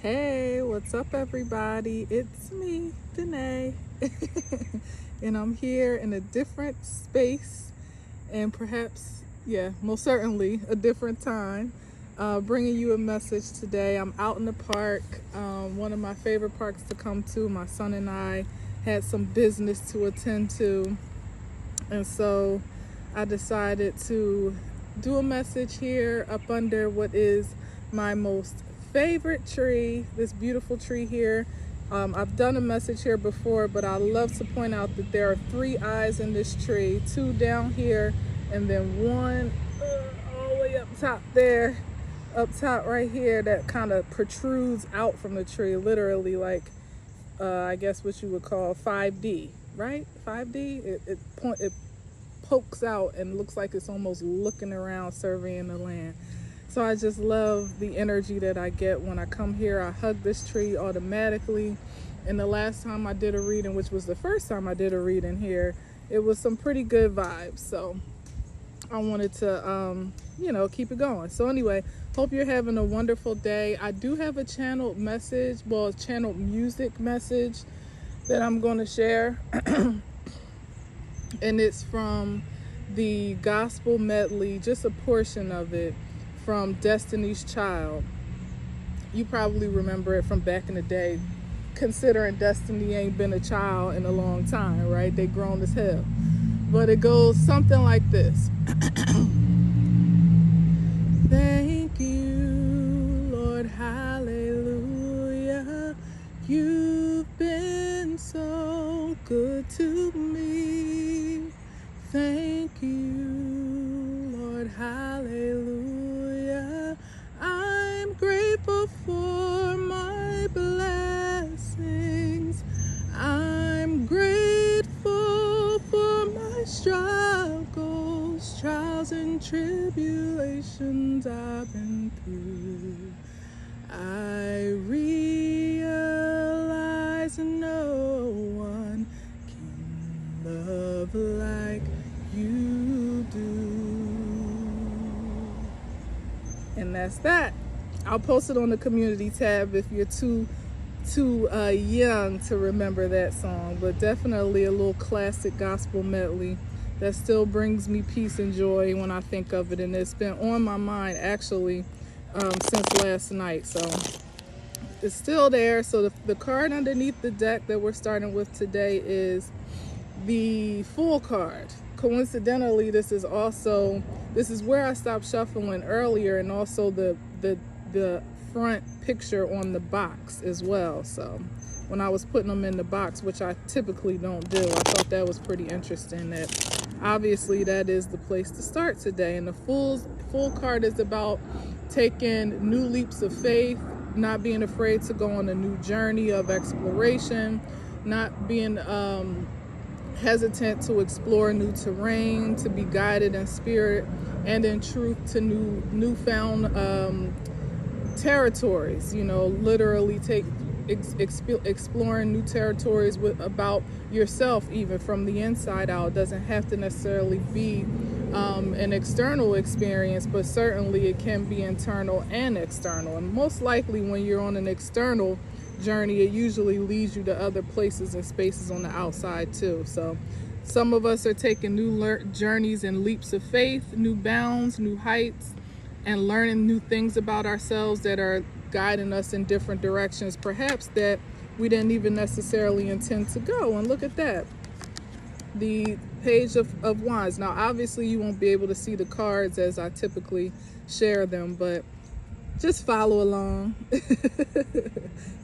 Hey, what's up, everybody? It's me, Danae, and I'm here in a different space and perhaps, yeah, most certainly a different time. Bringing you a message today. I'm out in the park, one of my favorite parks to come to. My son and I had some business to attend to, and so I decided to do a message here up under what is my most favorite tree, this beautiful tree here. I've done a message here before, but I love to point out that there are three eyes in this tree, two down here, and then one all the way up top there, up top right here, that kind of protrudes out from the tree, literally like, I guess what you would call 5D, right? 5D, it pokes out and looks like it's almost looking around surveying the land. So I just love the energy that I get when I come here. I hug this tree automatically. And the last time I did a reading, which was the first time I did a reading here, it was some pretty good vibes. So I wanted to, keep it going. So anyway, hope you're having a wonderful day. I do have a channeled message, a channeled music message that I'm going to share. And it's from the gospel medley, just a portion of it, from Destiny's Child. You probably remember it from back in the day, considering Destiny ain't been a child in a long time, right? They grown as hell. But it goes something like this. Thank you, Lord, hallelujah. You've been so good to me. Thank you, Lord, hallelujah. I'm grateful for my blessings. I'm grateful for my struggles, trials and tribulations I've been through. I realize no one can love like you do. And that's that. I'll post it on the community tab if you're too young to remember that song, but definitely a little classic gospel medley that still brings me peace and joy when I think of it, and it's been on my mind actually since last night. So it's still there. So the card underneath the deck that we're starting with today is the Fool card. Coincidentally, this is where I stopped shuffling earlier, and also the front picture on the box as well. So when I was putting them in the box, which I typically don't do, I thought that was pretty interesting. That obviously that is the place to start today. And the Fool card is about taking new leaps of faith, not being afraid to go on a new journey of exploration, not being hesitant to explore new terrain, to be guided in spirit and in truth to newfound territories. Literally exploring new territories about yourself, even from the inside out. It doesn't have to necessarily be an external experience, but certainly it can be internal and external. And most likely when you're on an external journey, it usually leads you to other places and spaces on the outside too. So some of us are taking new journeys and leaps of faith, new bounds, new heights, and learning new things about ourselves that are guiding us in different directions, perhaps that we didn't even necessarily intend to go. And look at that, the Page of Wands. Now obviously you won't be able to see the cards as I typically share them, but just follow along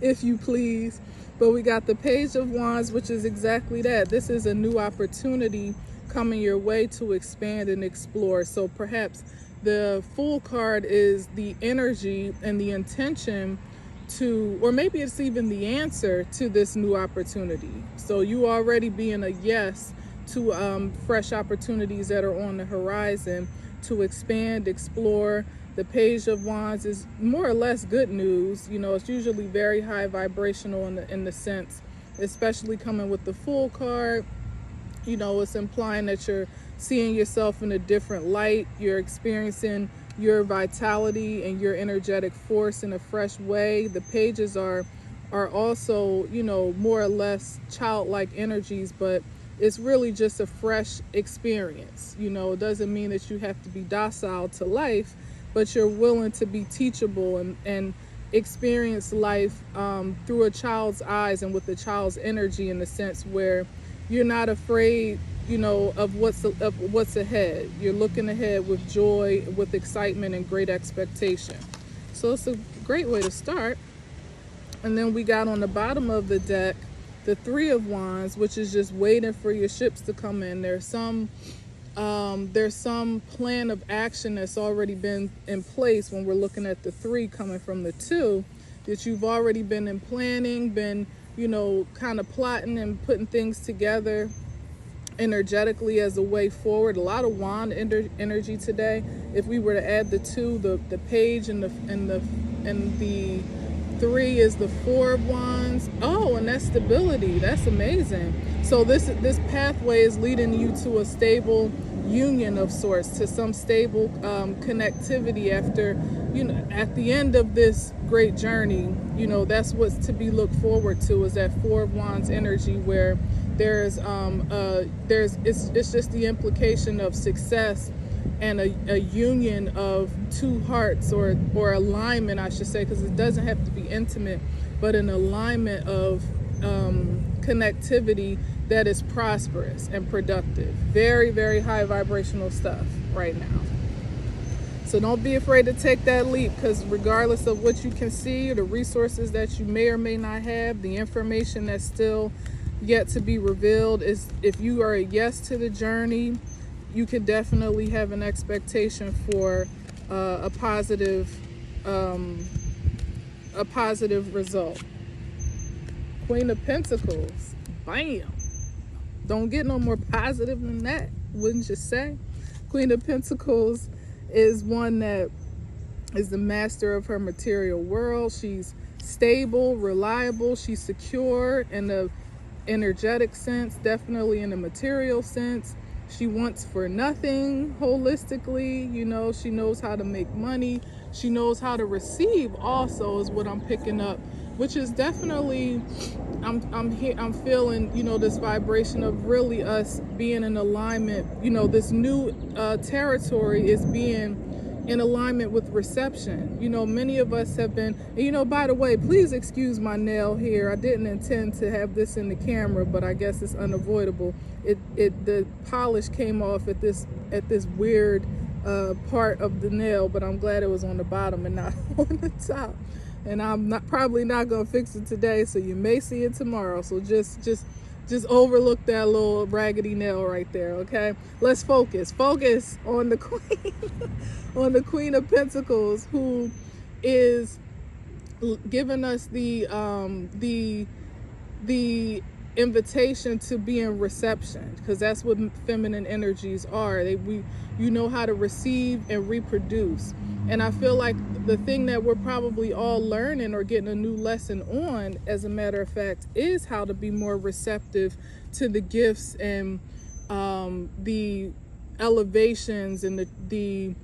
if you please. But we got the Page of Wands, which is exactly that. This is a new opportunity coming your way to expand and explore. So perhaps the Fool card is the energy and the intention to, or maybe it's even the answer to this new opportunity. So you already being a yes to fresh opportunities that are on the horizon to expand, explore. The Page of Wands is more or less good news. It's usually very high vibrational in the sense, especially coming with the Fool card. It's implying that you're seeing yourself in a different light. You're experiencing your vitality and your energetic force in a fresh way. The pages are also, more or less childlike energies, but it's really just a fresh experience. It doesn't mean that you have to be docile to life, but you're willing to be teachable and experience life through a child's eyes and with a child's energy, in the sense where you're not afraid, of what's ahead. You're looking ahead with joy, with excitement, and great expectation. So it's a great way to start. And then we got on the bottom of the deck the Three of Wands, which is just waiting for your ships to come in. There's some plan of action that's already been in place when we're looking at the three coming from the two, that you've already been in planning, been, kind of plotting and putting things together energetically as a way forward. A lot of wand energy today. If we were to add the two, the page and the three is the Four of Wands. Oh, and that's stability. That's amazing. So this pathway is leading you to a stable union of sorts, to some stable connectivity after, at the end of this great journey. That's what's to be looked forward to, is that Four of Wands energy, where it's just the implication of success and a union of two hearts, or alignment, I should say, because it doesn't have to be intimate, but an alignment of connectivity that is prosperous and productive. Very, very high vibrational stuff right now. So don't be afraid to take that leap, because regardless of what you can see, or the resources that you may or may not have, the information that's still yet to be revealed, is, if you are a yes to the journey, you could definitely have an expectation for a positive result. Queen of Pentacles, bam! Don't get no more positive than that, wouldn't you say? Queen of Pentacles is one that is the master of her material world. She's stable, reliable, she's secure in the energetic sense, definitely in the material sense. She wants for nothing holistically. She knows how to make money. She knows how to receive also, is what I'm picking up, which is definitely, I'm feeling, this vibration of really us being in alignment. This new territory is being in alignment with reception. Many of us have been, and by the way, please excuse my nail here. I didn't intend to have this in the camera, but I guess it's unavoidable. The polish came off at this weird part of the nail, but I'm glad it was on the bottom and not on the top. And I'm probably not gonna fix it today, so you may see it tomorrow. So just overlook that little raggedy nail right there, okay? Let's focus on the queen, on the Queen of Pentacles, who is giving us the invitation to be in reception, because that's what feminine energies are. You know how to receive and reproduce. And I feel like the thing that we're probably all learning, or getting a new lesson on, as a matter of fact, is how to be more receptive to the gifts and the elevations and the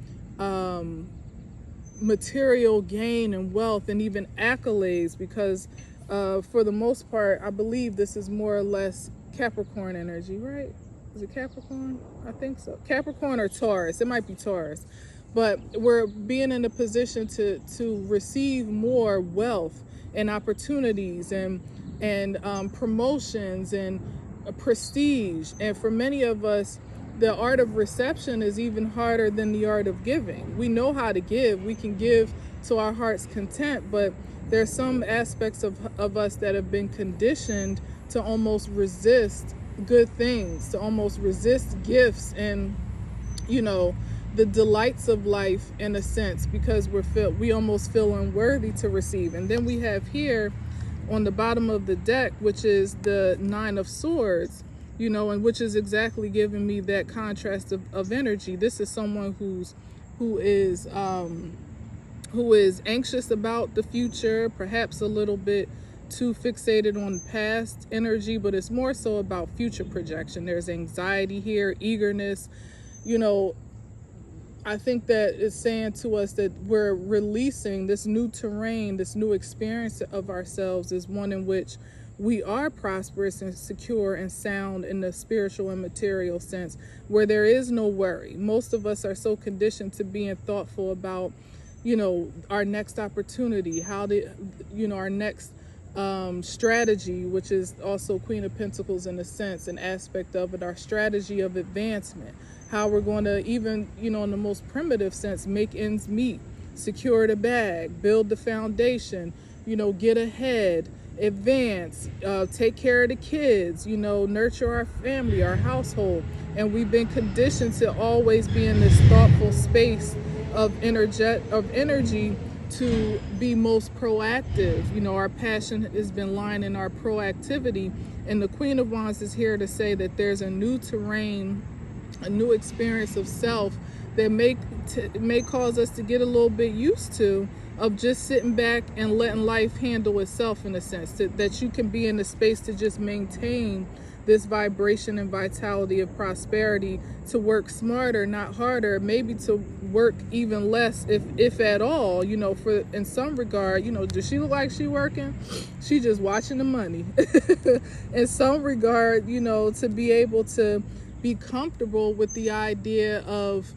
material gain and wealth and even accolades, because for the most part, I believe this is more or less Capricorn energy, right? Is it Capricorn? I think so. Capricorn or Taurus. It might be Taurus. But we're being in a position to receive more wealth and opportunities and promotions and prestige. And for many of us, the art of reception is even harder than the art of giving. We know how to give. We can give to our heart's content, but there's some aspects of us that have been conditioned to almost resist good things, to almost resist gifts and, the delights of life, in a sense, because we almost feel unworthy to receive. And then we have here on the bottom of the deck, which is the Nine of Swords, and which is exactly giving me that contrast of energy. This is someone who is anxious about the future, perhaps a little bit too fixated on past energy, but it's more so about future projection. There's anxiety here, eagerness. I think that it's saying to us that we're releasing this new terrain, this new experience of ourselves is one in which we are prosperous and secure and sound in the spiritual and material sense, where there is no worry. Most of us are so conditioned to being thoughtful about, our next opportunity, our next strategy, which is also Queen of Pentacles in a sense, an aspect of it, our strategy of advancement, how we're going to even, in the most primitive sense, make ends meet, secure the bag, build the foundation, get ahead, advance, take care of the kids, nurture our family, our household. And we've been conditioned to always be in this thoughtful space of energy to be most proactive. Our passion has been lying in our proactivity. And the Queen of Wands is here to say that there's a new terrain, a new experience of self that may cause us to get a little bit used to of just sitting back and letting life handle itself, in a sense that you can be in the space to just maintain this vibration and vitality of prosperity, to work smarter, not harder, maybe to work even less, if at all, for in some regard, does she look like she working? She just watching the money. In some regard, to be able to be comfortable with the idea of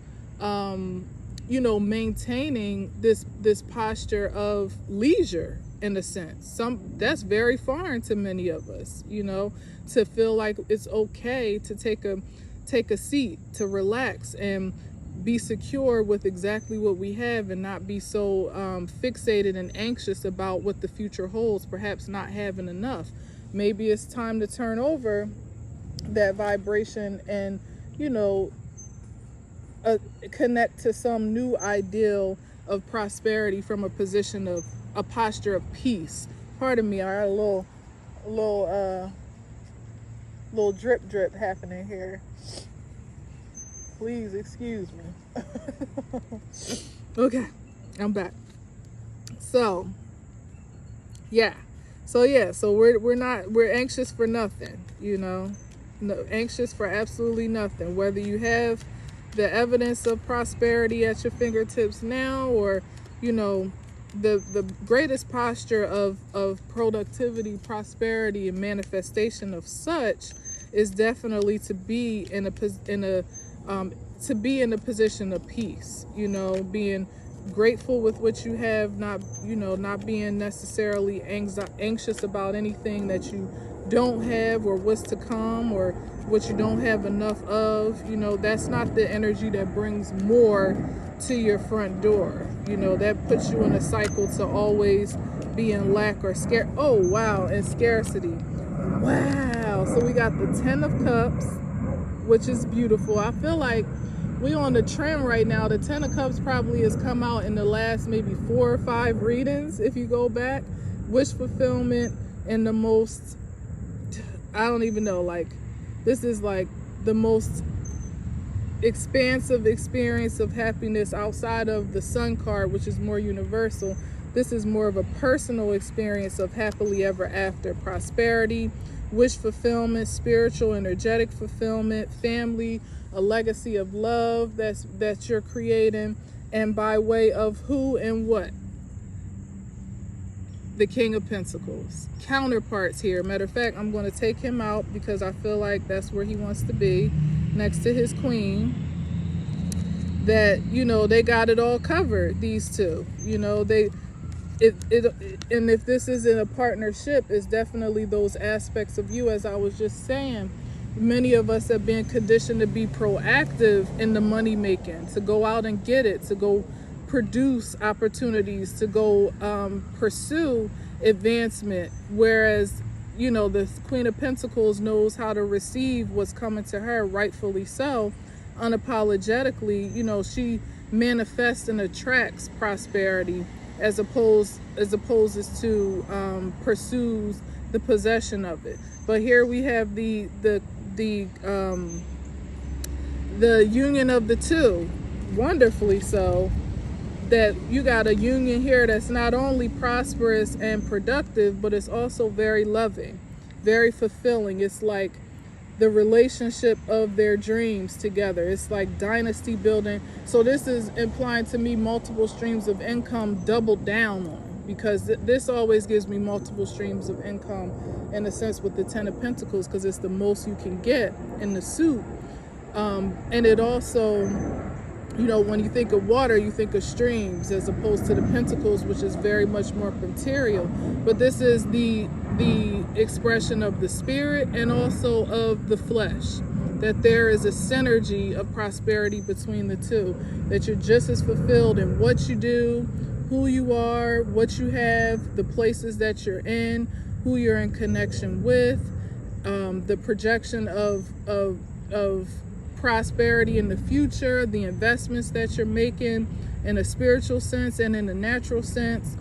maintaining this posture of leisure, in a sense. That's very foreign to many of us, to feel like it's okay to take a seat, to relax and be secure with exactly what we have, and not be so fixated and anxious about what the future holds, perhaps not having enough. Maybe it's time to turn over that vibration and connect to some new ideal of prosperity from a position of a posture of peace. Pardon me, I got a little drip happening here. Please excuse me. Okay, I'm back. So we're anxious for nothing, anxious for absolutely nothing. Whether you have the evidence of prosperity at your fingertips now, or the greatest posture of productivity, prosperity, and manifestation of such is definitely to be in a position of peace, being grateful with what you have, not being necessarily anxious about anything that you don't have, or what's to come, or what you don't have enough of. That's not the energy that brings more to your front door. That puts you in a cycle to always be in lack or and scarcity. Wow. So we got the 10 of Cups, which is beautiful. I feel like we on the trend right now. The 10 of Cups probably has come out in the last maybe 4 or 5 readings, if you go back. Wish fulfillment and the most, I don't even know, this is the most expansive experience of happiness outside of the Sun card, which is more universal. This is more of a personal experience of happily ever after, prosperity, wish fulfillment, spiritual, energetic fulfillment, family, a legacy of love that you're creating, and by way of who and what? The King of Pentacles. Counterparts here. Matter of fact, I'm going to take him out because I feel like that's where he wants to be, next to his queen. That, they got it all covered, these two. And if this is in a partnership, it's definitely those aspects of you, as I was just saying. Many of us have been conditioned to be proactive in the money making, to go out and get it, to go produce opportunities, to go pursue advancement, whereas the Queen of Pentacles knows how to receive what's coming to her, rightfully so, unapologetically. She manifests and attracts prosperity as opposed to pursues the possession of it. But here we have the union of the two, wonderfully so, that you got a union here that's not only prosperous and productive, but it's also very loving, very fulfilling. It's like the relationship of their dreams together. It's like dynasty building. So this is implying to me multiple streams of income doubled down on, because this always gives me multiple streams of income in a sense with the 10 of Pentacles, because it's the most you can get in the suit. And it also, when you think of water, you think of streams, as opposed to the Pentacles, which is very much more material. But this is the expression of the spirit and also of the flesh, that there is a synergy of prosperity between the two, that you're just as fulfilled in what you do, who you are, what you have, the places that you're in, who you're in connection with, the projection of prosperity in the future, the investments that you're making in a spiritual sense and in a natural sense.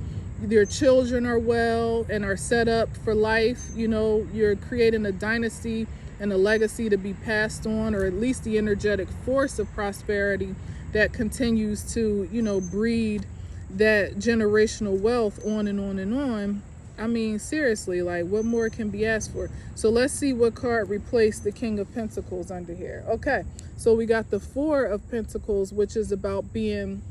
Your children are well and are set up for life. You're creating a dynasty and a legacy to be passed on, or at least the energetic force of prosperity that continues to, breed that generational wealth on and on and on. I mean, seriously, like, what more can be asked for? So let's see what card replaced the King of Pentacles under here. Okay, so we got the Four of Pentacles, which is about being,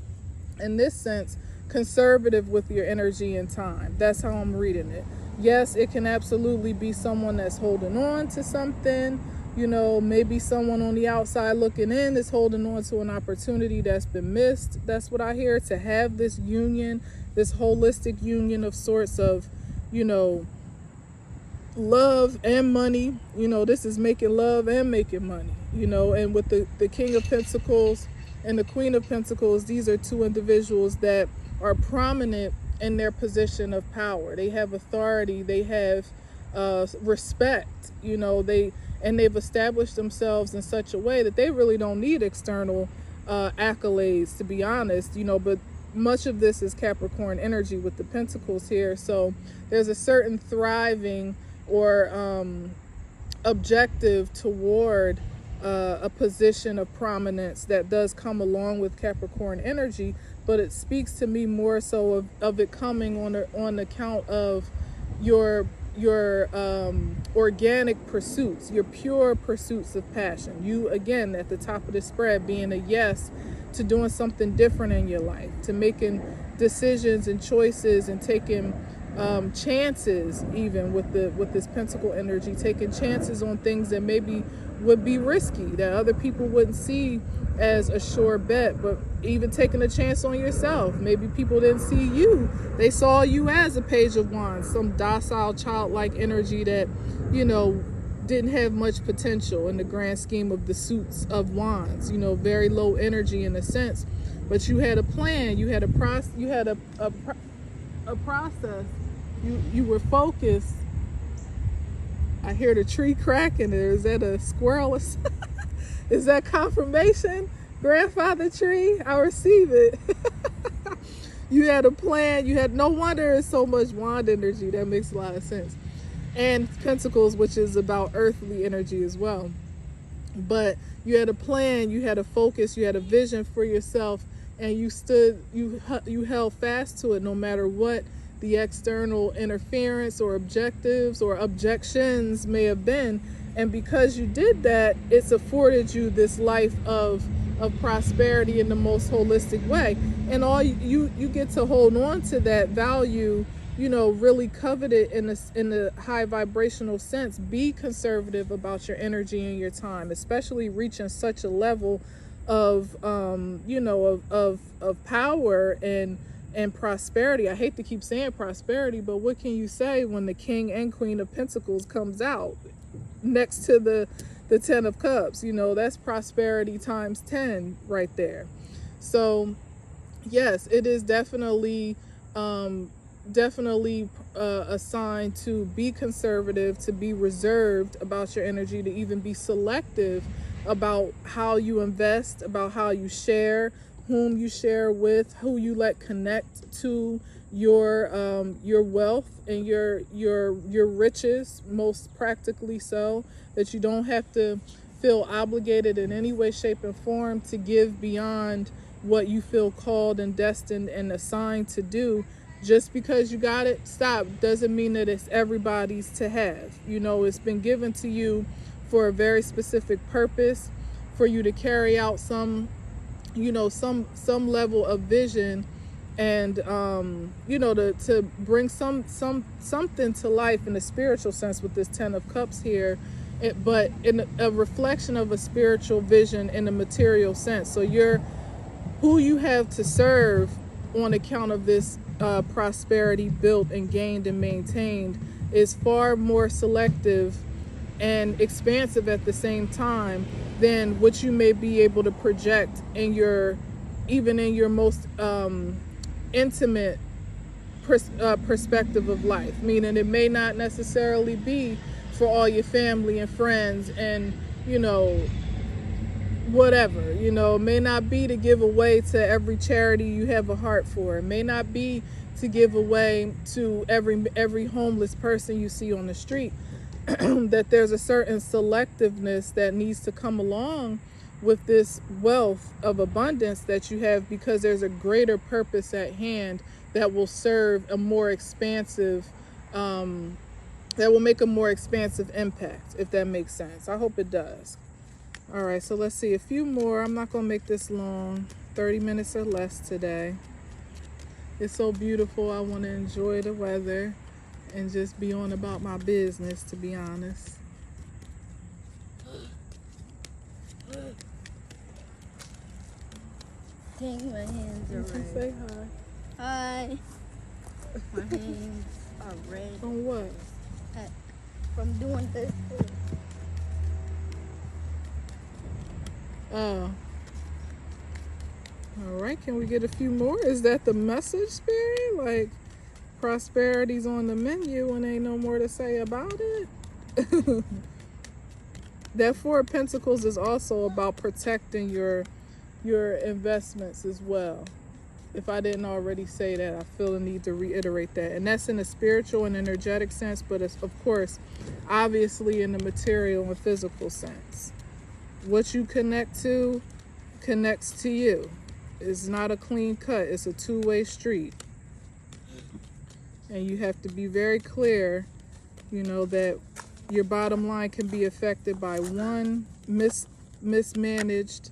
in this sense, conservative with your energy and time. That's how I'm reading it. Yes, it can absolutely be someone that's holding on to something. Maybe someone on the outside looking in is holding on to an opportunity that's been missed. That's what I hear, to have this union, this holistic union of sorts of, love and money. This is making love and making money, and with the King of Pentacles and the Queen of Pentacles, these are two individuals that are prominent in their position of power. They have authority, they have respect, they've established themselves in such a way that they really don't need external accolades, to be honest, but much of this is Capricorn energy with the Pentacles here. So there's a certain thriving or objective toward a position of prominence that does come along with Capricorn energy, but it speaks to me more so of it coming on account of your organic pursuits, your pure pursuits of passion. You, again, at the top of the spread, being a yes to doing something different in your life, to making decisions and choices and taking chances, even with this Pentacle energy, taking chances on things that maybe would be risky, that other people wouldn't see as a sure bet, but even taking a chance on yourself. Maybe people didn't see you, they saw you as a Page of Wands, some docile, childlike energy that didn't have much potential in the grand scheme of the suits of wands, very low energy in a sense, but you had a plan, you had a process, you were focused. I hear the tree cracking there. Is that a squirrel? Is that confirmation? Grandfather tree? I receive it. You had a plan. No wonder it's so much wand energy. That makes a lot of sense. And Pentacles, which is about earthly energy as well. But you had a plan, you had a focus, you had a vision for yourself, and you held fast to it no matter what the external interference or objectives or objections may have been. And because you did that, it's afforded you this life of prosperity in the most holistic way. And all you get to hold on to that value, really covet it in the high vibrational sense. Be conservative about your energy and your time, especially reaching such a level of power and prosperity. I hate to keep saying prosperity, but what can you say when the King and Queen of Pentacles comes out next to the 10 of Cups? That's prosperity times 10 right there. So yes, it is definitely a sign to be conservative, to be reserved about your energy, to even be selective about how you invest, about how you share, whom you share with, who you let connect to your wealth and your riches, most practically so, that you don't have to feel obligated in any way, shape, and form to give beyond what you feel called and destined and assigned to do. Just because you got it, stop, doesn't mean that it's everybody's to have. It's been given to you for a very specific purpose, for you to carry out some, some level of vision, and to bring something to life in a spiritual sense with this 10 of Cups here, but in a reflection of a spiritual vision in a material sense. So you're who you have to serve on account of this prosperity built and gained and maintained is far more selective and expansive at the same time than what you may be able to project in your most intimate perspective of life. Meaning it may not necessarily be for all your family and friends and whatever, it may not be to give away to every charity you have a heart for. It may not be to give away to every homeless person you see on the street. That there's a certain selectiveness that needs to come along with this wealth of abundance that you have, because there's a greater purpose at hand that will serve a more expansive that will make a more expansive impact, if that makes sense. I hope it does. All right, so let's see a few more. I'm not gonna make this long, 30 minutes or less today. It's so beautiful. I want to enjoy the weather and just be on about my business, to be honest. Dang, my hands are red. Say hi. Hi. My hands are red. On what? From doing this. Oh. All right, can we get a few more? Is that the message, Spirit? Like, prosperity's on the menu and ain't no more to say about it? That Four of Pentacles is also about protecting your investments as well. If I didn't already say that, I feel the need to reiterate that. And that's in a spiritual and energetic sense, but it's, of course, obviously in the material and physical sense. What you connect to connects to you. It's not a clean cut. It's a two-way street. And you have to be very clear, that your bottom line can be affected by one mismanaged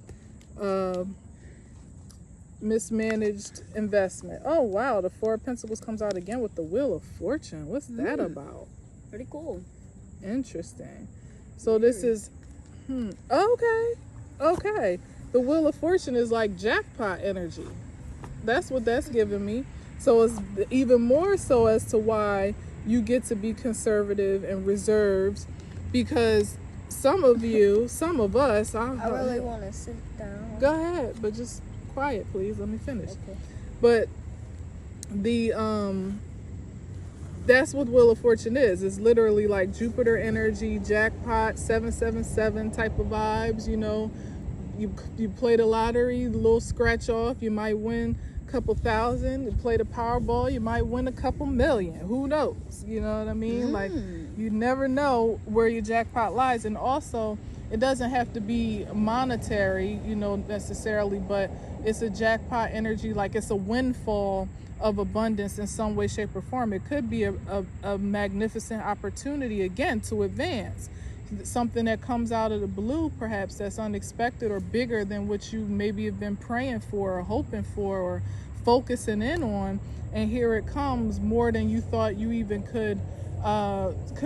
investment. Oh, wow. The Four of Pentacles comes out again with the Wheel of Fortune. What's that about? Pretty cool. Interesting. So this is... Okay. The Wheel of Fortune is like jackpot energy. That's what that's giving me. So it's even more so as to why you get to be conservative and reserved, because some of us, I really want to sit down. Go ahead, but just quiet, please. Let me finish. Okay. But that's what Wheel of Fortune is. It's literally like Jupiter energy, jackpot, 777 type of vibes. You play the lottery, a little scratch off, you might win a couple thousand. You play the Powerball, you might win a couple million. Who knows? You know what I mean? Like, you never know where your jackpot lies. And also, it doesn't have to be monetary, necessarily, but it's a jackpot energy, like it's a windfall of abundance in some way, shape, or form. It could be a magnificent opportunity, again, to advance. Something that comes out of the blue, perhaps, that's unexpected or bigger than what you maybe have been praying for or hoping for or focusing in on. And here it comes, more than you thought you even could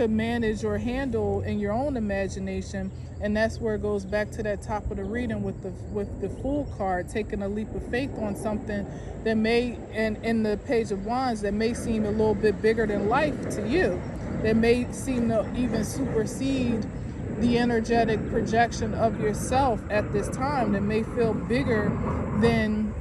manage or handle in your own imagination. And that's where it goes back to that top of the reading with the Fool card, taking a leap of faith on something that may, and in the Page of Wands, that may seem a little bit bigger than life to you, that may seem to even supersede the energetic projection of yourself at this time, that may feel bigger than,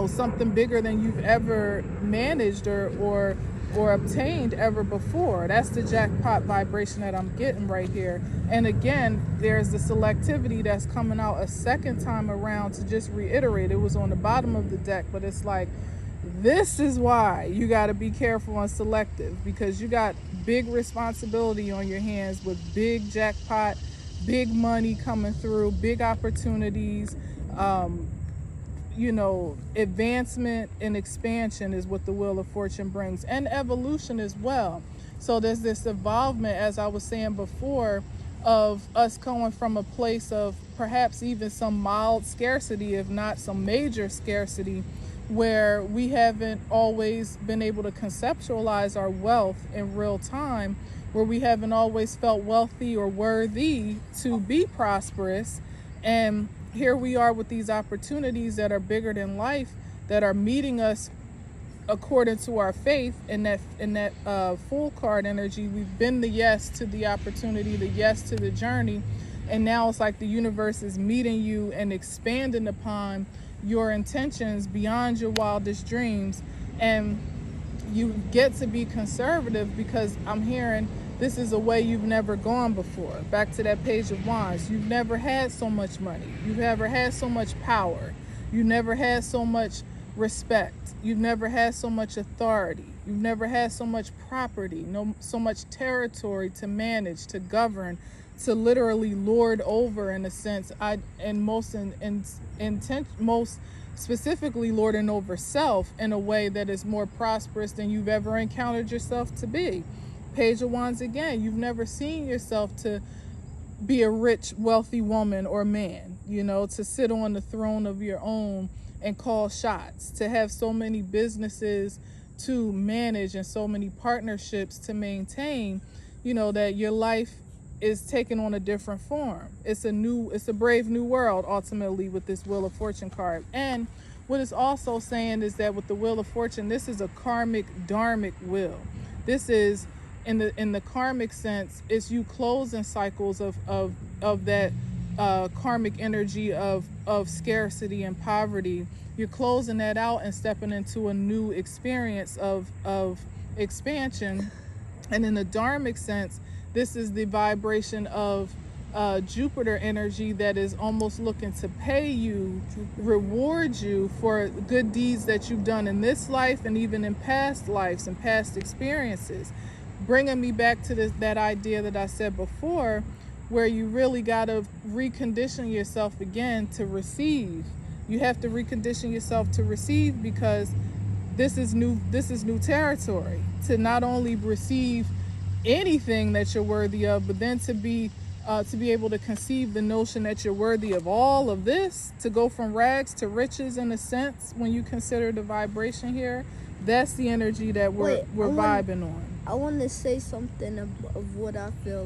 something bigger than you've ever managed or obtained ever before. That's the jackpot vibration that I'm getting right here. And again, there's the selectivity that's coming out a second time around. To just reiterate, it was on the bottom of the deck, but it's like, this is why you got to be careful and selective, because you got big responsibility on your hands with big jackpot, big money coming through, big opportunities. Advancement and expansion is what the Wheel of Fortune brings, and evolution as well. So there's this involvement, as I was saying before, of us going from a place of perhaps even some mild scarcity, if not some major scarcity, where we haven't always been able to conceptualize our wealth in real time, where we haven't always felt wealthy or worthy to be prosperous. And here we are with these opportunities that are bigger than life, that are meeting us according to our faith. In that full card energy, we've been the yes to the opportunity, the yes to the journey, and now it's like the universe is meeting you and expanding upon your intentions beyond your wildest dreams. And you get to be conservative because I'm hearing this is a way you've never gone before. Back to that Page of Wands. You've never had so much money. You've never had so much power. You've never had so much respect. You've never had so much authority. You've never had so much property, so much territory to manage, to govern, to literally lord over, in a sense. Most specifically lording over self in a way that is more prosperous than you've ever encountered yourself to be. Page of Wands again, you've never seen yourself to be a rich, wealthy woman or man, to sit on the throne of your own and call shots, to have so many businesses to manage and so many partnerships to maintain, that your life is taking on a different form. It's a brave new world ultimately with this Wheel of Fortune card. And what it's also saying is that with the Wheel of Fortune, this is a karmic, dharmic wheel. This is in the karmic sense, it's you closing cycles of that karmic energy of scarcity and poverty. You're closing that out and stepping into a new experience of expansion. And in the dharmic sense, this is the vibration of Jupiter energy that is almost looking to pay you, reward you for good deeds that you've done in this life and even in past lives and past experiences. Bringing me back to that idea that I said before, where you really got to recondition yourself again to receive. You have to recondition yourself to receive, because this is new territory, to not only receive anything that you're worthy of, but then to be able to conceive the notion that you're worthy of all of this, to go from rags to riches, in a sense. When you consider the vibration here, that's the energy that we're vibing on. I want to say something of what I feel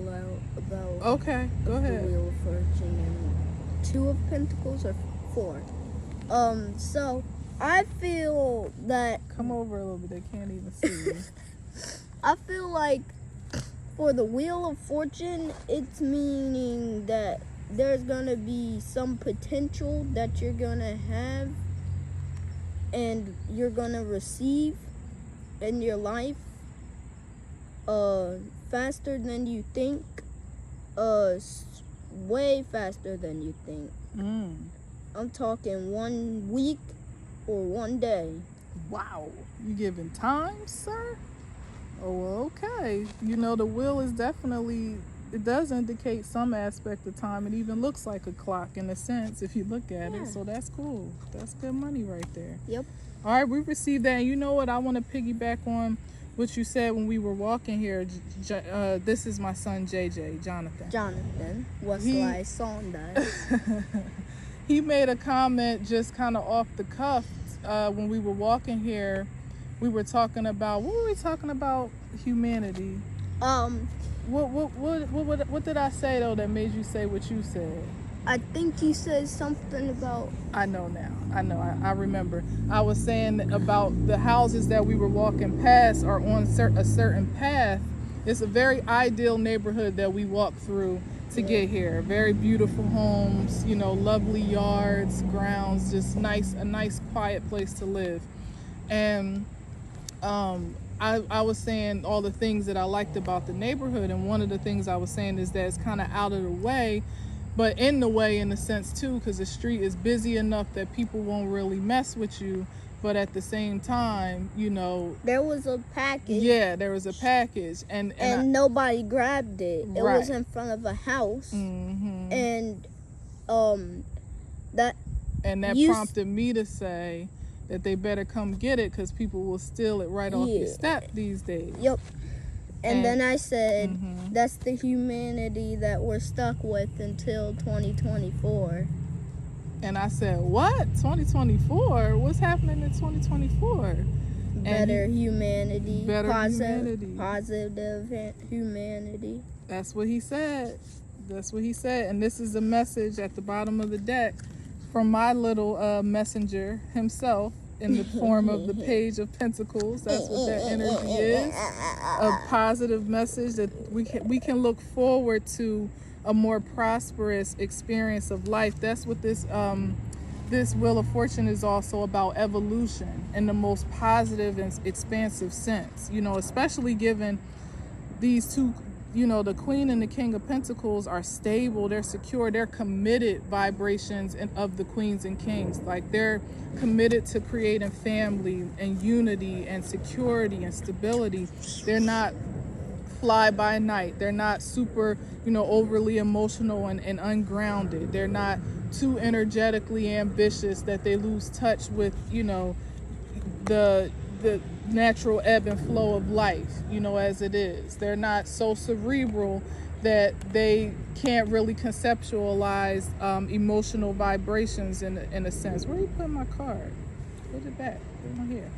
about. Okay, go ahead. The Wheel of Fortune and Two of Pentacles, or Four. So I feel that. Come over a little bit. They can't even see you. I feel like for the Wheel of Fortune, it's meaning that there's gonna be some potential that you're gonna have and you're gonna receive in your life faster than you think, way faster than you think. I'm talking 1 week or 1 day. Wow, you giving time, sir? Oh, well, okay. The wheel is definitely, it does indicate some aspect of time. It even looks like a clock in a sense if you look at it. So that's cool. That's good money right there. Yep. All right, we received that. And you know what? I want to piggyback on what you said when we were walking here. This is my son, JJ, Jonathan. Wesley Saunders. He made a comment just kind of off the cuff when we were walking here. We were talking about, what were we talking about? Humanity. What did I say though that made you say what you said? I think you said something about. I know now. I remember. I was saying about the houses that we were walking past are on a certain path. It's a very ideal neighborhood that we walked through to get here. Very beautiful homes, lovely yards, grounds, just a nice quiet place to live. And I was saying all the things that I liked about the neighborhood, and one of the things I was saying is that it's kind of out of the way, but in the way in a sense too, because the street is busy enough that people won't really mess with you. But at the same time, there was a package. Yeah, there was a package, and nobody grabbed it. It right. was in front of a house, mm-hmm. and that prompted me to say that they better come get it, because people will steal it right off your step these days. Yep. And then I said, Mhm. that's the humanity that we're stuck with until 2024. And I said, what? 2024? What's happening in 2024? Better humanity. Better humanity. Positive humanity. That's what he said. That's what he said. And this is a message at the bottom of the deck from my little messenger himself in the form of the Page of Pentacles. That's what that energy is. A positive message that we can look forward to a more prosperous experience of life. That's what this Wheel of Fortune is also about, evolution in the most positive and expansive sense. You know, especially given these two, you know, the Queen and the King of Pentacles are stable, they're secure, they're committed vibrations of the Queens and Kings. Like, they're committed to creating family and unity and security and stability. They're not fly by night. They're not super, you know, overly emotional and ungrounded. They're not too energetically ambitious that they lose touch with, you know, the natural ebb and flow of life, you know, as it is. They're not so cerebral that they can't really conceptualize emotional vibrations in a sense. Where are you putting my card? Put it back. Put it on here.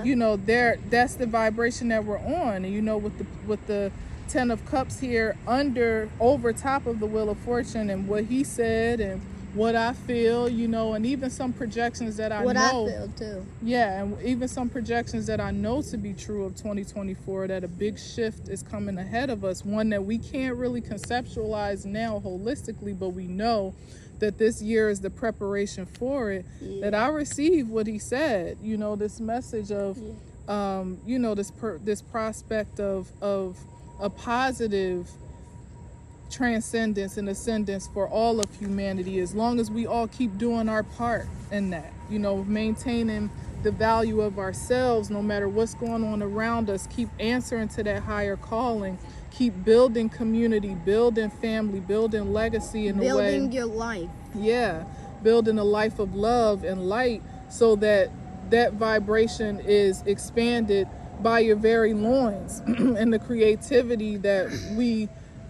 You know, that's the vibration that we're on. And you know, with the Ten of Cups here over top of the Wheel of Fortune, and what he said and what I feel, you know, and even some projections that I know. What I feel too. Yeah, and even some projections that I know to be true of 2024, that a big shift is coming ahead of us, one that we can't really conceptualize now holistically, but we know that this year is the preparation for it. Yeah. That I received what he said, you know, this message of, you know, this prospect of a positive transcendence and ascendance for all of humanity, as long as we all keep doing our part in that, you know, maintaining the value of ourselves no matter what's going on around us, keep answering to that higher calling, keep building community, building family, building legacy in a way. Building your life. Yeah, building a life of love and light, so that vibration is expanded by your very loins and the creativity that we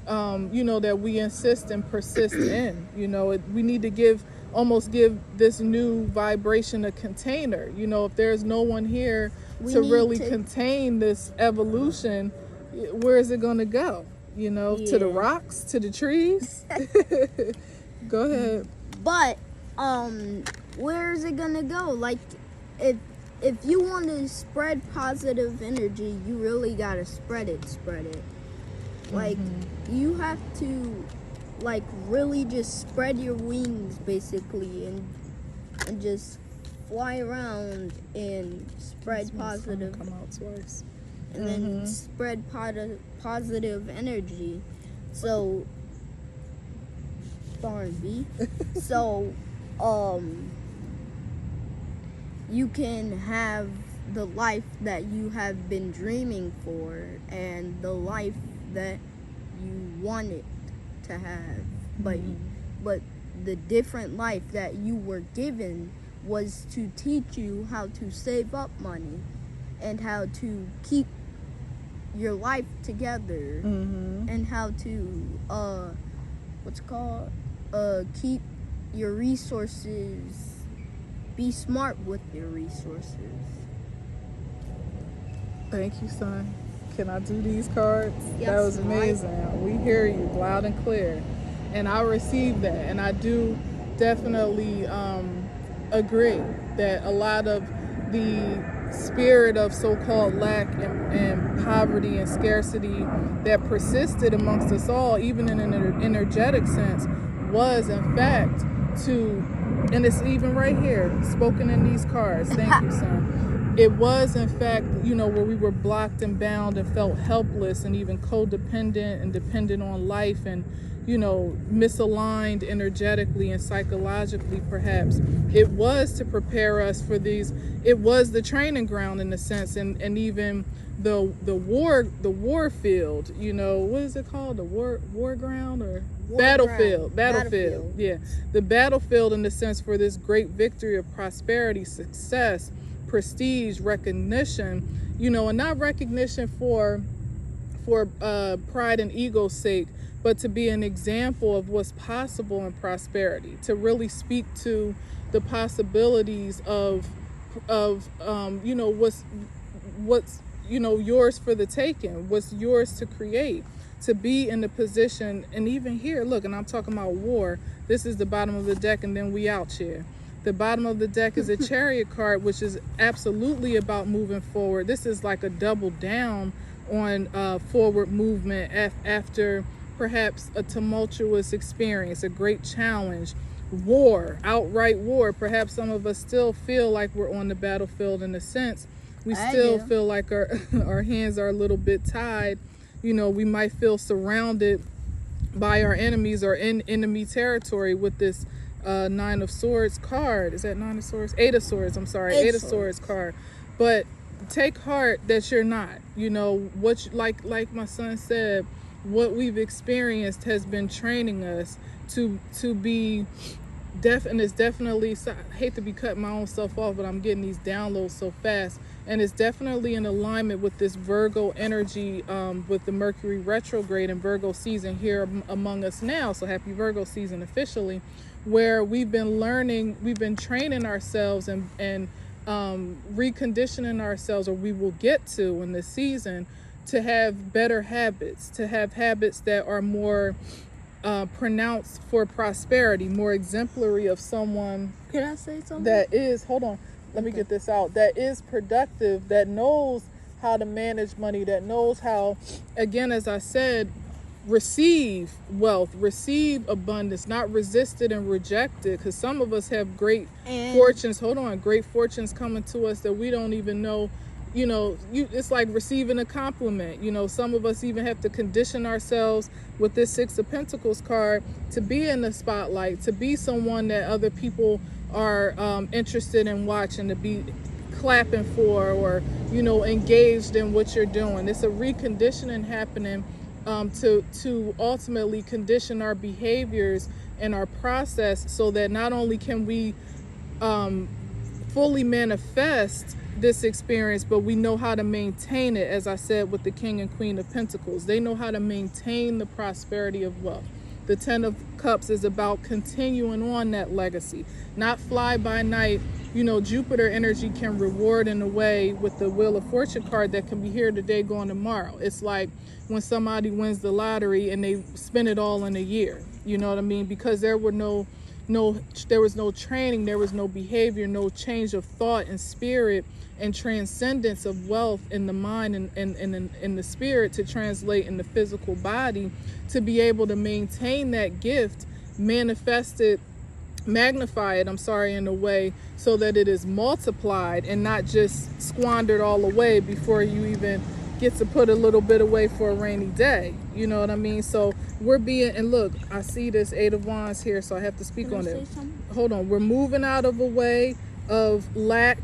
you know, that we insist and persist in. You know, we need to almost give this new vibration a container. You know, if there's no one here to really contain this evolution, where is it going to go? You know, to the rocks, to the trees? Go ahead. But where is it going to go? Like, if you want to spread positive energy, you really got to spread it. Like, you have to, like, really just spread your wings, basically, and just fly around and spread positive. Come out twice. And then spread positive energy. So, darn B. So, you can have the life that you have been dreaming for, and the life that you wanted to have, but the different life that you were given was to teach you how to save up money and how to keep your life together, and how to keep your resources, be smart with your resources. Thank you, son. Can I do these cards? Yes, that was amazing. Right. We hear you loud and clear. And I received that. And I do definitely agree that a lot of the spirit of so-called lack and poverty and scarcity that persisted amongst us all, even in an energetic sense, was in fact and it's even right here, spoken in these cards. Thank you, son. It was, in fact, you know, where we were blocked and bound and felt helpless and even codependent and dependent on life and, you know, misaligned energetically and psychologically, perhaps. It was to prepare us for these. It was the training ground in a sense, and even the war field. You know, what is it called? The war ground or battlefield? Battlefield. Yeah, the battlefield in the sense for this great victory of prosperity, success, prestige, recognition, you know, and not recognition for for pride and ego's sake, but to be an example of what's possible in prosperity, to really speak to the possibilities of what's yours for the taking, what's yours to create, to be in the position. And even here, look, and I'm talking about war, this is the bottom of the deck, and then we out here. The bottom of the deck is a Chariot card, which is absolutely about moving forward. This is like a double down on forward movement after perhaps a tumultuous experience, a great challenge, war, outright war. Perhaps some of us still feel like we're on the battlefield in a sense. We still feel like our hands are a little bit tied. We might feel surrounded by our enemies or in enemy territory with this Nine of Swords card. Is that Nine of Swords? Eight of Swords, I'm sorry. Eight of Swords card. But take heart that you're not. Like my son said, what we've experienced has been training us to be and it's definitely, I hate to be cutting my own self off, but I'm getting these downloads so fast, and it's definitely in alignment with this Virgo energy, with the Mercury retrograde and Virgo season here among us now. So happy Virgo season officially, where we've been training ourselves and reconditioning ourselves, or we will get to in this season, to have better habits, to have habits that are more pronounced for prosperity, more exemplary of someone. Can I say something? That is, hold on, let me get this out, that is productive, that knows how to manage money, that knows how, again, as I said, receive wealth, receive abundance, not resist it and reject it. Because some of us have great fortunes, great fortunes coming to us that we don't even know. It's like receiving a compliment. Some of us even have to condition ourselves with this Six of Pentacles card to be in the spotlight, to be someone that other people are interested in watching, to be clapping for, or engaged in what you're doing. It's a reconditioning happening to ultimately condition our behaviors and our process, so that not only can we fully manifest this experience, but we know how to maintain it. As I said with the King and Queen of Pentacles, they know how to maintain the prosperity of wealth. The Ten of Cups is about continuing on that legacy, not fly by night. Jupiter energy can reward in a way with the Wheel of Fortune card that can be here today, gone tomorrow. It's like when somebody wins the lottery and they spend it all in a year. You know what I mean? Because there was no training, there was no behavior, no change of thought and spirit and transcendence of wealth in the mind and in the spirit to translate in the physical body, to be able to maintain that gift, manifest it, magnify it, in a way so that it is multiplied and not just squandered all away before you even get to put a little bit away for a rainy day. You know what I mean? So and look, I see this Eight of Wands here, so I have to speak on it. Hold on. We're moving out of a way of lack,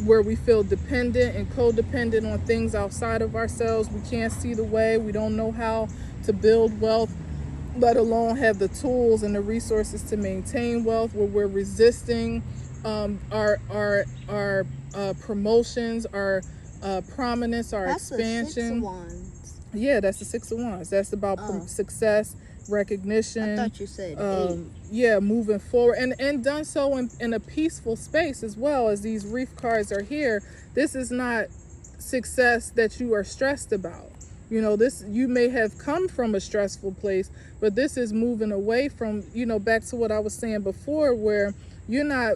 where we feel dependent and codependent on things outside of ourselves. We can't see the way. We don't know how to build wealth, let alone have the tools and the resources to maintain wealth, where we're resisting our promotions, our prominence, our expansion. That's the Six of Wands. Yeah, that's the Six of Wands. That's about success, recognition. I thought you said eight. Yeah, moving forward, and done so in a peaceful space, as well as these Reef cards are here. This is not success that you are stressed about. This, you may have come from a stressful place, but this is moving away from, back to what I was saying before, where you're not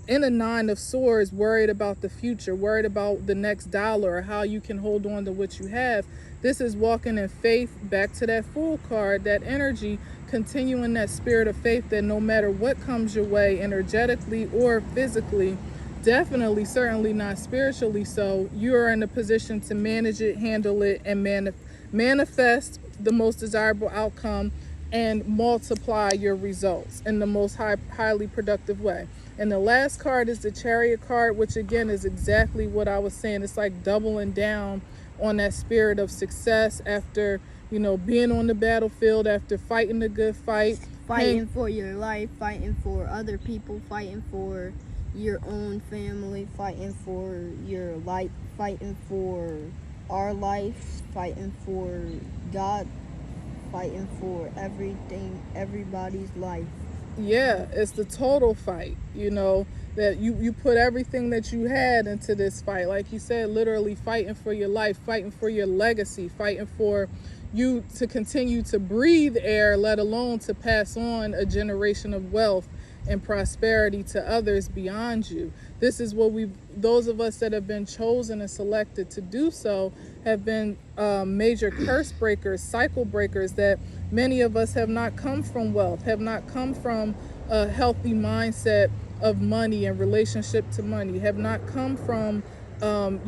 in a Nine of Swords worried about the future, worried about the next dollar or how you can hold on to what you have. This is walking in faith, back to that Fool card, that energy, continuing that spirit of faith that no matter what comes your way, energetically or physically, definitely, certainly not spiritually so, you are in a position to manage it, handle it, and manifest the most desirable outcome and multiply your results in the most highly productive way. And the last card is the Chariot card, which again is exactly what I was saying. It's like doubling down on that spirit of success after, being on the battlefield, after fighting the good fight. Fighting for your life, fighting for other people, fighting for your own family, fighting for your life, fighting for our lives, fighting for God, fighting for everything, everybody's life. Yeah, it's the total fight, that you put everything that you had into this fight. Like you said, literally fighting for your life, fighting for your legacy, fighting for you to continue to breathe air, let alone to pass on a generation of wealth and prosperity to others beyond you. This is what those of us that have been chosen and selected to do so, have been major curse breakers, cycle breakers, that many of us have not come from wealth, have not come from a healthy mindset of money and relationship to money, have not come from a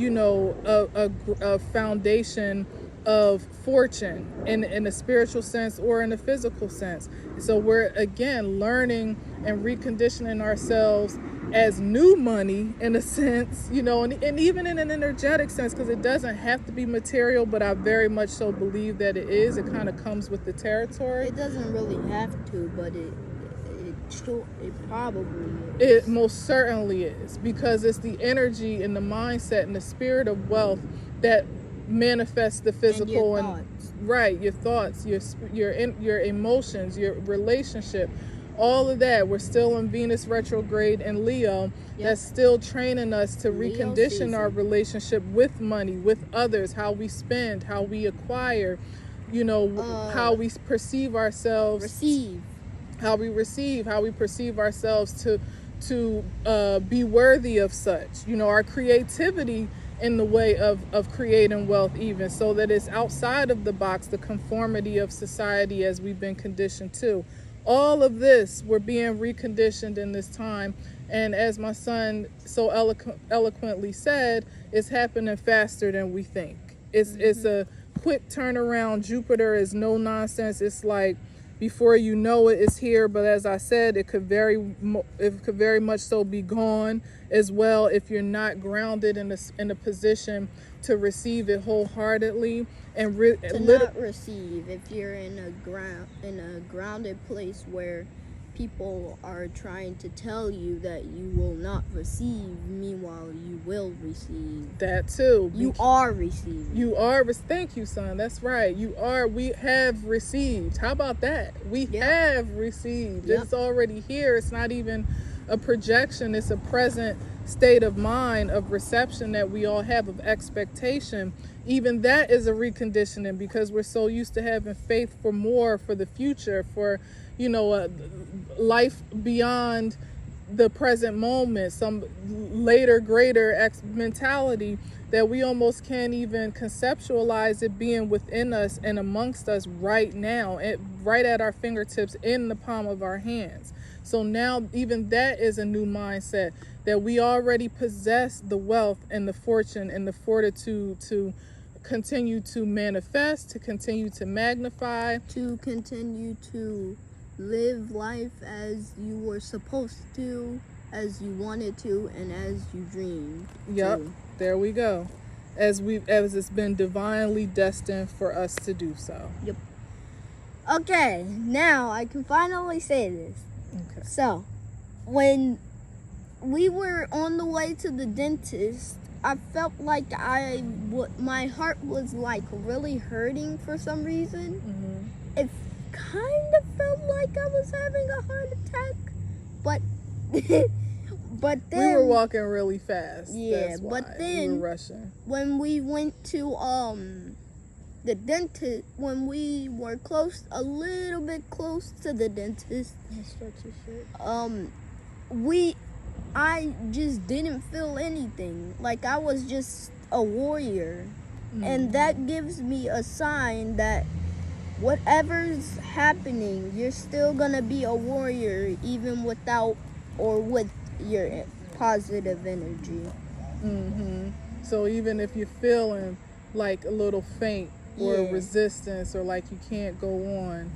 foundation of fortune in a spiritual sense or in a physical sense. So we're again learning and reconditioning ourselves as new money in a sense, and even in an energetic sense, because it doesn't have to be material, but I very much so believe that it is. It kind of comes with the territory. It doesn't really have to, but it probably is. It most certainly is, because it's the energy and the mindset and the spirit of wealth that manifests the physical and right, your thoughts, your emotions, your relationship, all of that. We're still in Venus retrograde and Leo. Yep. That's still training us to recondition our relationship with money, with others, how we spend, how we acquire, how we perceive ourselves, how we perceive ourselves to be worthy of such, our creativity in the way of creating wealth, even so that it's outside of the box, the conformity of society as we've been conditioned to. All of this, we're being reconditioned in this time. And as my son so eloquently said, it's happening faster than we think. It's a quick turnaround. Jupiter is no nonsense. It's like before you know it, it's here. But as I said, it could very much so be gone as well if you're not grounded in a position to receive it wholeheartedly and not receive. If you're in a grounded place where people are trying to tell you that you will not receive, meanwhile you will receive. That too. You are receiving. You are. Thank you, son. That's right. You are. We have received. How about that? We have received. Yep. It's already here. It's not even a projection. It's a present state of mind of reception that we all have, of expectation. Even that is a reconditioning, because we're so used to having faith for more, for the future, for life beyond the present moment, some later greater mentality, that we almost can't even conceptualize it being within us and amongst us right now, right at our fingertips, in the palm of our hands. So now even that is a new mindset, that we already possess the wealth and the fortune and the fortitude to continue to manifest, to continue to magnify, to continue to live life as you were supposed to, as you wanted to, and as you dreamed. Yep, there we go. As it's been divinely destined for us to do so. Yep. Okay, now I can finally say this. Okay. So, when we were on the way to the dentist, I felt like my heart was like really hurting for some reason. Mm-hmm. It kind of felt like I was having a heart attack, but then we were walking really fast. Yeah, that's why. But then we were rushing. When we went to the dentist, when we were a little bit close to the dentist, I just didn't feel anything. Like I was just a warrior. Mm-hmm. And that gives me a sign that whatever's happening, you're still gonna be a warrior, even without or with your positive energy. Mm-hmm. So even if you're feeling like a little faint or resistance, or like you can't go on,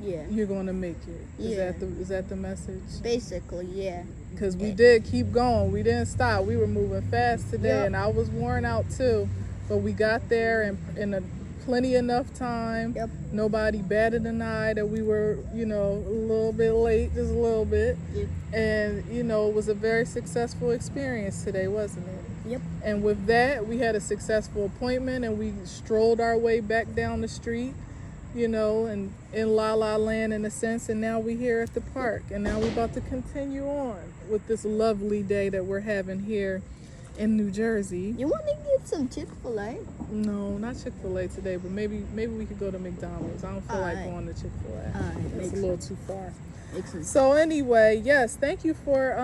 you're gonna make it. Is that the message? Basically, yeah. Because we did keep going. We didn't stop. We were moving fast today, and I was worn out too. But we got there in plenty enough time. Yep. Nobody batted an eye that we were, a little bit late, just a little bit. Yep. And, it was a very successful experience today, wasn't it? Yep. And with that, we had a successful appointment, and we strolled our way back down the street, and in La La Land in a sense. And now we're here at the park, and now we're about to continue on with this lovely day that we're having here in New Jersey. You want to get some Chick-fil-A? No, not Chick-fil-A today, but maybe we could go to McDonald's. I don't feel like Alright. going to Chick-fil-A. Alright, It's a little too far. Makes sense. So anyway, yes, thank you for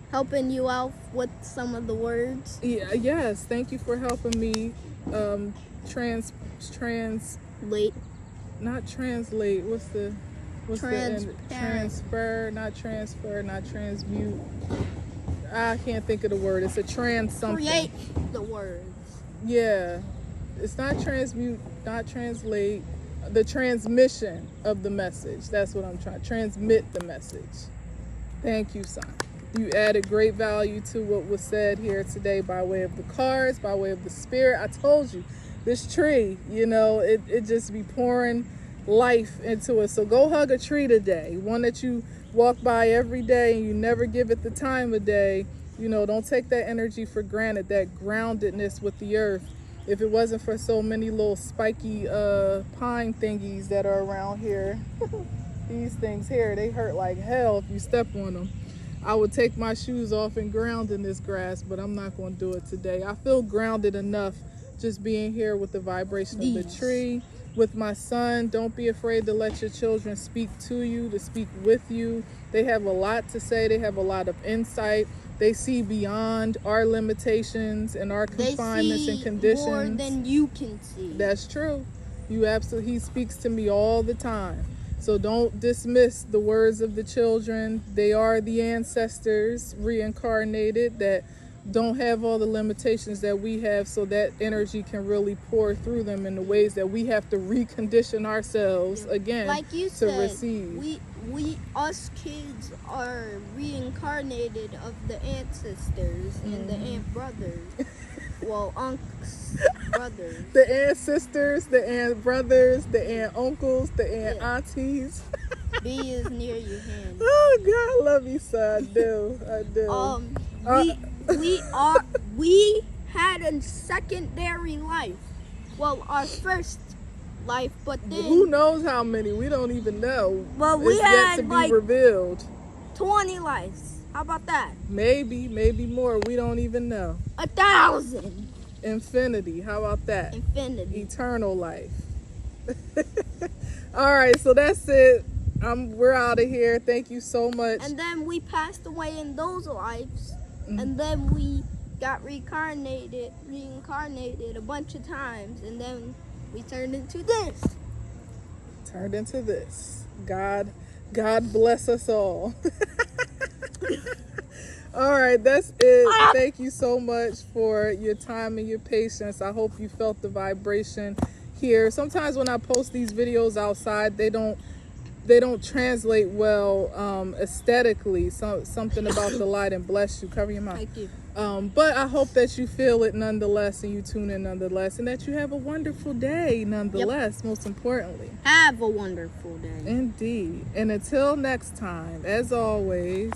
Helping you out with some of the words. yes, thank you for helping me Late. not translate. What's the end? Not transmute. I can't think of the word. It's a trans something. Create the words. Yeah. It's not transmute, not translate. The transmission of the message. That's what I'm trying. Transmit the message. Thank you, son. You added great value to what was said here today by way of the cards, by way of the spirit. I told you, this tree, it just be pouring life into it. So go hug a tree today. One that you walk by every day and you never give it the time of day. Don't take that energy for granted, that groundedness with the earth. If it wasn't for so many little spiky pine thingies that are around here, these things here, they hurt like hell if you step on them. I would take my shoes off and ground in this grass, but I'm not going to do it today. I feel grounded enough just being here with the vibration of the tree, with my son. Don't be afraid to let your children speak to you, to speak with you. They have a lot to say. They have a lot of insight. They see beyond our limitations and our confinements and conditions. More than you can see. That's true. He speaks to me all the time. So don't dismiss the words of the children. They are the ancestors reincarnated that don't have all the limitations that we have, so that energy can really pour through them in the ways that we have to recondition ourselves again, like you to said, receive. We us kids are reincarnated of the ancestors and the aunt brothers. Well, uncles, brothers. The aunt sisters, the aunt brothers, the aunt uncles, the aunt aunties. B is near your hand. Oh God, I love you, son. I do. We had a secondary life. Well, our first life, but then who knows how many? We don't even know. Well, we it's had yet to be like revealed. 20 lives. How about that? Maybe more. We don't even know. 1,000. Infinity. How about that? Infinity. Eternal life. All right, so that's it. We're out of here. Thank you so much. And then we passed away in those lives, and then we got reincarnated a bunch of times, and then we turned into this. God bless us all. All right, that's it. Thank you so much for your time and your patience. I hope you felt the vibration here. Sometimes when I post these videos outside, they don't translate well aesthetically. Something about the light, and bless you. Cover your mouth. Thank you. But I hope that you feel it nonetheless, and you tune in nonetheless, and that you have a wonderful day nonetheless, most importantly. Have a wonderful day. Indeed. And until next time, as always,